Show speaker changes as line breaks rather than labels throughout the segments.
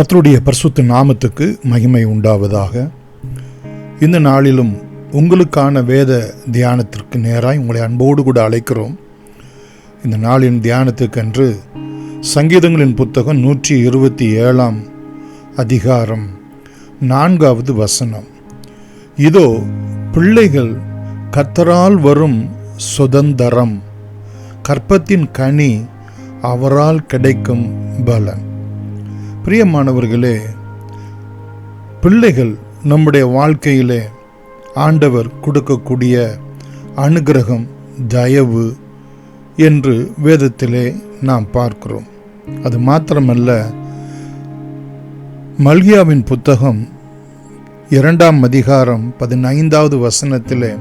கர்த்தருடைய பரிசுத்த நாமத்துக்கு மகிமை உண்டாவதாக. இந்த நாளிலும் உங்களுக்கான வேத தியானத்திற்கு நேராய் உங்களை அன்போடு கூட அழைக்கிறோம். இந்த நாளின் தியானத்துக்கென்று சங்கீதங்களின் புத்தகம் 127 அதிகாரம் 4வது வசனம். இதோ பிள்ளைகள் கர்த்தரால் வரும் சுதந்தரம், கற்பத்தின் கனி அவரால் கிடைக்கும் பலன். பிரியமானவர்களே, பிள்ளைகள் நம்முடைய வாழ்க்கையிலே ஆண்டவர் கொடுக்கக்கூடிய அனுக்கிரகம், தயவு என்று வேதத்திலே நாம் பார்க்கிறோம். அது மாத்திரமல்ல, மல்கியாவின் புத்தகம் 2 அதிகாரம் 15வது வசனத்திலே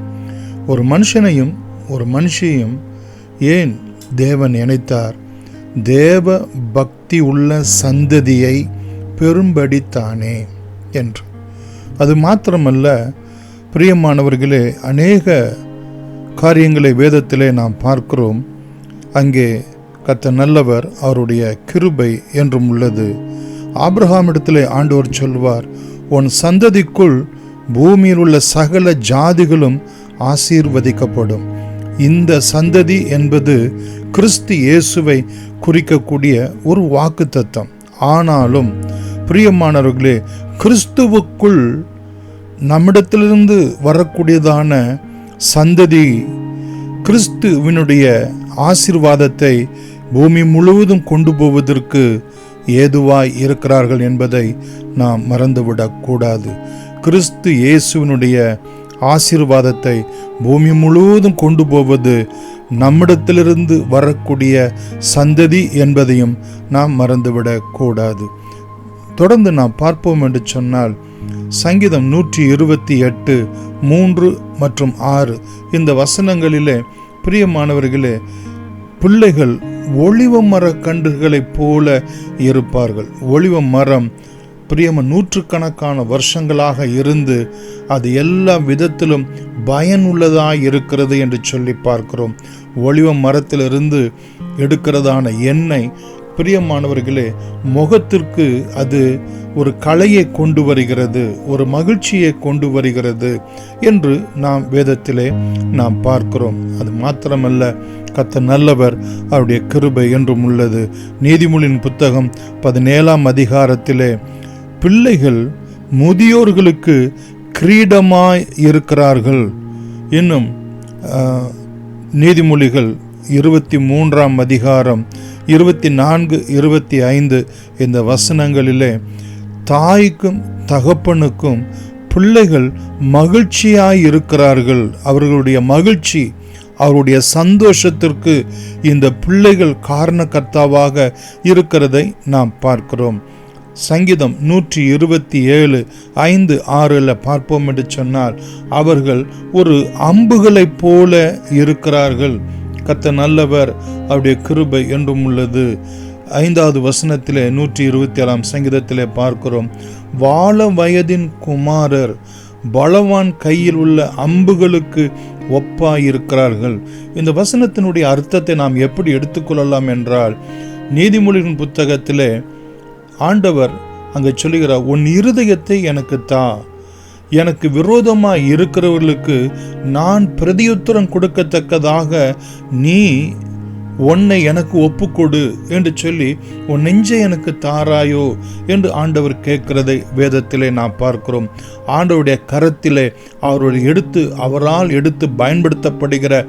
ஒரு மனுஷனையும் ஒரு மனுஷியையும் ஏன் தேவன் இணைத்தார்? தேவ பக்தி உள்ள சந்ததியை பெரும்படித்தானே என்று. அது மாத்திரமல்ல, பிரியமானவர்களே, அநேக காரியங்களை வேதத்திலே நாம் பார்க்கிறோம். அங்கே கர்த்தர் நல்லவர், அவருடைய கிருபை என்றும் உள்ளது. ஆபிரகாமிடத்திலே ஆண்டவர் சொல்வார், உன் சந்ததிக்குள் பூமியில் உள்ள சகல ஜாதிகளும் ஆசீர்வதிக்கப்படும். இந்த சந்ததி என்பது கிறிஸ்து இயேசுவை குறிக்கக்கூடிய ஒரு வாக்குத்தத்தம். ஆனாலும் பிரியமானவர்களே, கிறிஸ்துவுக்குள் நம்மிடத்திலிருந்து வரக்கூடியதான சந்ததி கிறிஸ்துவினுடைய ஆசீர்வாதத்தை பூமி முழுவதும் கொண்டு போவதற்கு ஏதுவாய் இருக்கிறார்கள் என்பதை நாம் மறந்துவிடக்கூடாது. கிறிஸ்து இயேசுவினுடைய ஆசீர்வாதத்தை பூமி முழுவதும் கொண்டு போவது நம்மிடத்திலிருந்து வரக்கூடிய சந்ததி என்பதையும் நாம் மறந்துவிடக்கூடாது. தொடர்ந்து நாம் பார்ப்போம் என்று சொன்னால், சங்கீதம் 128 3 மற்றும் 6 இந்த வசனங்களிலே பிரியமானவர்களே, பிள்ளைகள் ஒலிவ மர கன்றுகளைப் போல இருப்பார்கள். ஒலிவ மரம் நூற்றுக்கணக்கான வருஷங்களாக இருந்து அது எல்லா விதத்திலும் பயனுள்ளதாய் இருக்கிறது என்று சொல்லி பார்க்கிறோம். ஒலிவ மரத்திலிருந்து எடுக்கிறதான எண்ணெய் பிரியமானவர்களே, முகத்திற்கு அது ஒரு களையை கொண்டு வருகிறது, ஒரு மகிழ்ச்சியை கொண்டு வருகிறது என்று நாம் வேதத்திலே நாம் பார்க்கிறோம். அது மாத்திரமல்ல, கர்த்தர் நல்லவர், அவருடைய கிருபை என்றும் உள்ளது. நீதிமொழியின் புத்தகம் 17 அதிகாரத்திலே பிள்ளைகள் முதியோர்களுக்கு கிரீடமாய் இருக்கிறார்கள். இன்னும் நீதிமொழிகள் 23 அதிகாரம் 24 25 இந்த வசனங்களிலே தாய்க்கும் தகப்பனுக்கும் பிள்ளைகள் மகிழ்ச்சியாய் இருக்கிறார்கள். அவர்களுடைய மகிழ்ச்சி, அவருடைய சந்தோஷத்திற்கு இந்த பிள்ளைகள் காரணகர்த்தாவாக இருக்கிறதை நாம் பார்க்கிறோம். சங்கீதம் 127 5 6 பார்ப்போம் என்று சொன்னால், அவர்கள் ஒரு அம்புகளைப் போல இருக்கிறார்கள். கர்த்தர் நல்லவர், அவருடைய கிருபை என்றும் உள்ளது. 5வது வசனத்திலே 127 சங்கீதத்திலே பார்க்கிறோம், வாழ வயதின் குமாரர் பலவான் கையில் உள்ள அம்புகளுக்கு ஒப்பாயிருக்கிறார்கள். இந்த வசனத்தினுடைய அர்த்தத்தை நாம் எப்படி எடுத்துக்கொள்ளலாம் என்றால், நீதிமொழியின் புத்தகத்திலே ஆண்டவர் அங்கே சொல்லுகிறார், உன் இருதயத்தை எனக்கு தா, எனக்கு விரோதமாய் இருக்கிறவர்களுக்கு நான் பிரதியுத்தரம் கொடுக்கத்தக்கதாக நீ உன்னை எனக்கு ஒப்புக்கொடு என்று சொல்லி உன் நெஞ்சை எனக்கு தாராயோ என்று ஆண்டவர் கேட்கிறதை வேதத்திலே நாம் பார்க்கிறோம். ஆண்டவருடைய கரத்திலே அவரால் எடுத்து பயன்படுத்தப்படுகிற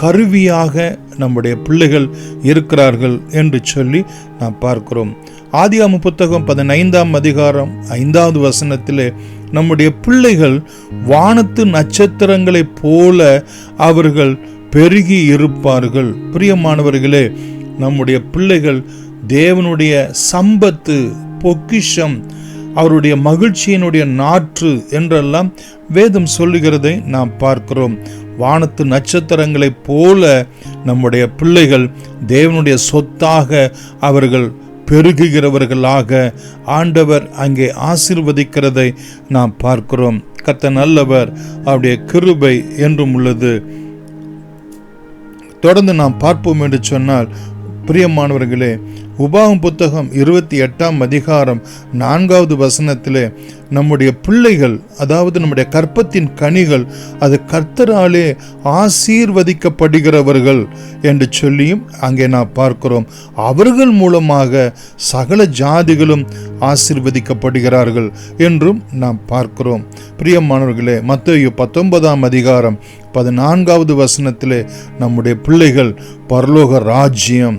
கருவியாக நம்முடைய பிள்ளைகள் இருக்கிறார்கள் என்று சொல்லி நாம் பார்க்கிறோம். ஆதியாகம புத்தகம் 15 அதிகாரம் 5வது வசனத்திலே நம்முடைய பிள்ளைகள் வானத்து நட்சத்திரங்களைப் போல அவர்கள் பெருகி இருப்பார்கள். பிரியமானவர்களே, நம்முடைய பிள்ளைகள் தேவனுடைய சம்பத்து, பொக்கிஷம், அவருடைய மகிழ்ச்சியினுடைய நாற்று என்றெல்லாம் வேதம் சொல்லுகிறதை நாம் பார்க்கிறோம். வானத்து நட்சத்திரங்களைப் போல நம்முடைய பிள்ளைகள் தேவனுடைய சொத்தாக அவர்கள் பெருகுகிறவர்களாக ஆண்டவர் அங்கே ஆசீர்வதிக்கிறதை நாம் பார்க்கிறோம். கர்த்தர் நல்லவர், அவருடைய கிருபை என்றும் உள்ளது. தொடர்ந்து நாம் பார்ப்போம் என்று சொன்னால், பிரியமானவர்களே, உபாகம் புத்தகம் 28ஆம் அதிகாரம் 4வது வசனத்திலே நம்முடைய பிள்ளைகள், அதாவது நம்முடைய கற்பத்தின் கனிகள், அது கர்த்தராலே ஆசீர்வதிக்கப்படுகிறவர்கள் என்று சொல்லியும் அங்கே நாம் பார்க்கிறோம். அவர்கள் மூலமாக சகல ஜாதிகளும் ஆசீர்வதிக்கப்படுகிறார்கள் என்றும் நாம் பார்க்கிறோம். பிரியமானவர்களே, மத்தேயு 19ஆம் அதிகாரம் 14வது வசனத்திலே நம்முடைய பிள்ளைகள் பரலோக ராஜ்யம்,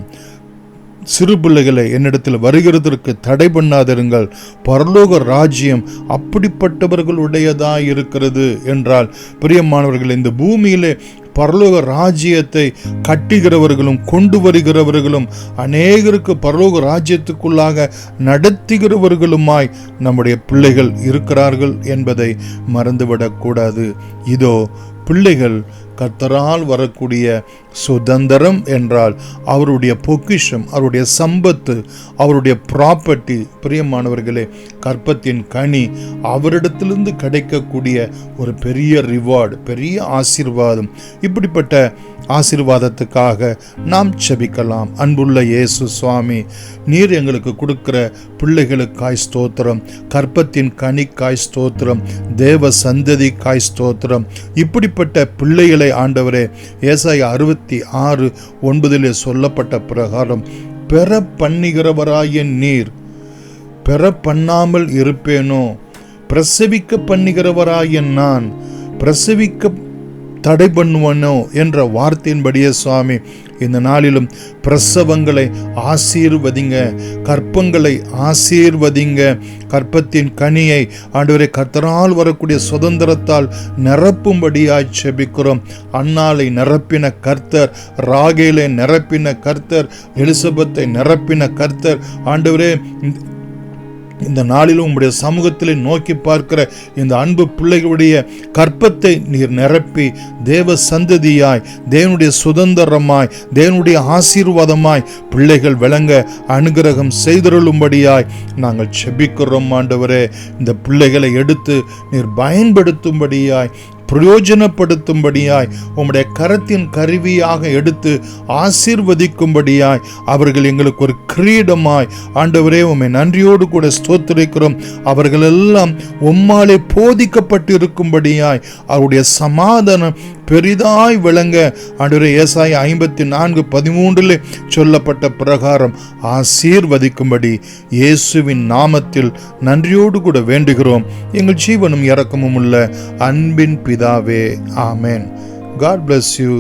சிறு பிள்ளைகளை என்னிடத்தில் வருகிறதற்கு தடை பண்ணாதிருங்கள், பரலோக ராஜ்யம் அப்படிப்பட்டவர்களுடையதாய் இருக்கிறது என்றால், பிரியமானவர்கள், இந்த பூமியிலே பரலோக ராஜ்யத்தை கட்டுகிறவர்களும் கொண்டு வருகிறவர்களும் அநேகருக்கு பரலோக ராஜ்யத்துக்குள்ளாக நடத்துகிறவர்களுமாய் நம்முடைய பிள்ளைகள் இருக்கிறார்கள் என்பதை மறந்துவிடக்கூடாது. இதோ பிள்ளைகள் கர்த்தரால் வரக்கூடிய சுதந்திரம் என்றால் அவருடைய பொக்கிஷம், அவருடைய சம்பத்து, அவருடைய ப்ராப்பர்ட்டி. பிரியமானவர்களே, கற்பத்தின் கனி அவரிடத்திலிருந்து கிடைக்கக்கூடிய ஒரு பெரிய ரிவார்டு, பெரிய ஆசீர்வாதம். இப்படிப்பட்ட ஆசீர்வாதத்துக்காக நாம் செபிக்கலாம். அன்புள்ள இயேசு சுவாமி, நீர் எங்களுக்கு கொடுக்கிற பிள்ளைகளுக்காய் ஸ்தோத்திரம், கற்பத்தின் கனிக்காய் ஸ்தோத்திரம், தேவ சந்ததிக்காய் ஸ்தோத்திரம். இப்படிப்பட்ட பிள்ளைகளை ஆண்டவரே, ஏசாயா 66:9 சொல்லப்பட்ட பிரகாரம் பெற பண்ணுகிறவராய நீர், பெற பண்ணாமல் இருப்பேனோ, பிரசவிக்க பண்ணுகிறவராய நான் பிரசவிக்க தடை பண்ணுவனோ என்ற வார்த்தையின்படியே சுவாமி, இந்த நாளிலும் பிரசவங்களை ஆசீர்வதிங்க, கற்பங்களை ஆசீர்வதிங்க, கற்பத்தின் கனியை ஆண்டவரே கர்த்தரால் வரக்கூடிய சுதந்திரத்தால் நிரப்பும்படியாய் செபிக்கிறோம். அன்னாளை நிரப்பின கர்த்தர், ராகேலை நிரப்பின கர்த்தர், எலிசபெத்தை நிரப்பின கர்த்தர். ஆண்டவரே, இந்த நாளிலும் உம்முடைய சமூகத்திலே நோக்கி பார்க்கிற இந்த அன்பு பிள்ளைகளுடைய கற்பத்தை நீர் நிரப்பி தேவ சந்ததியாய், தேவனுடைய சுதந்திரமாய், தேவனுடைய ஆசீர்வாதமாய் பிள்ளைகள் விளங்க அனுகிரகம் செய்தருளும்படியாய் நாங்கள் செபிக்கிறோம். ஆண்டவரே, இந்த பிள்ளைகளை எடுத்து நீர் பயன்படுத்தும்படியாய், பிரயோஜனப்படுத்தும்படியாய், உம்முடைய கரத்தின் கருவியாக எடுத்து ஆசீர்வதிக்கும்படியாய், அவர்கள் எங்களுக்கு ஒரு கிரீடமாய், ஆண்டவரே உம்மை நன்றியோடு கூட ஸ்தோத்திரிக்கிறோம், அவர்களெல்லாம் உம்மாலே போதிக்கப்பட்டு இருக்கும்படியாய், அவருடைய சமாதானம் பெரிதாய் விளங்க ஆண்டவரே ஏசாயா 54:13 சொல்லப்பட்ட பிரகாரம் ஆசீர்வதிக்கும்படி இயேசுவின் நாமத்தில் நன்றியோடு கூட வேண்டுகிறோம். எங்கள் ஜீவனும் இரக்கமும் உள்ள அன்பின் பிதாவே, ஆமென். God bless you.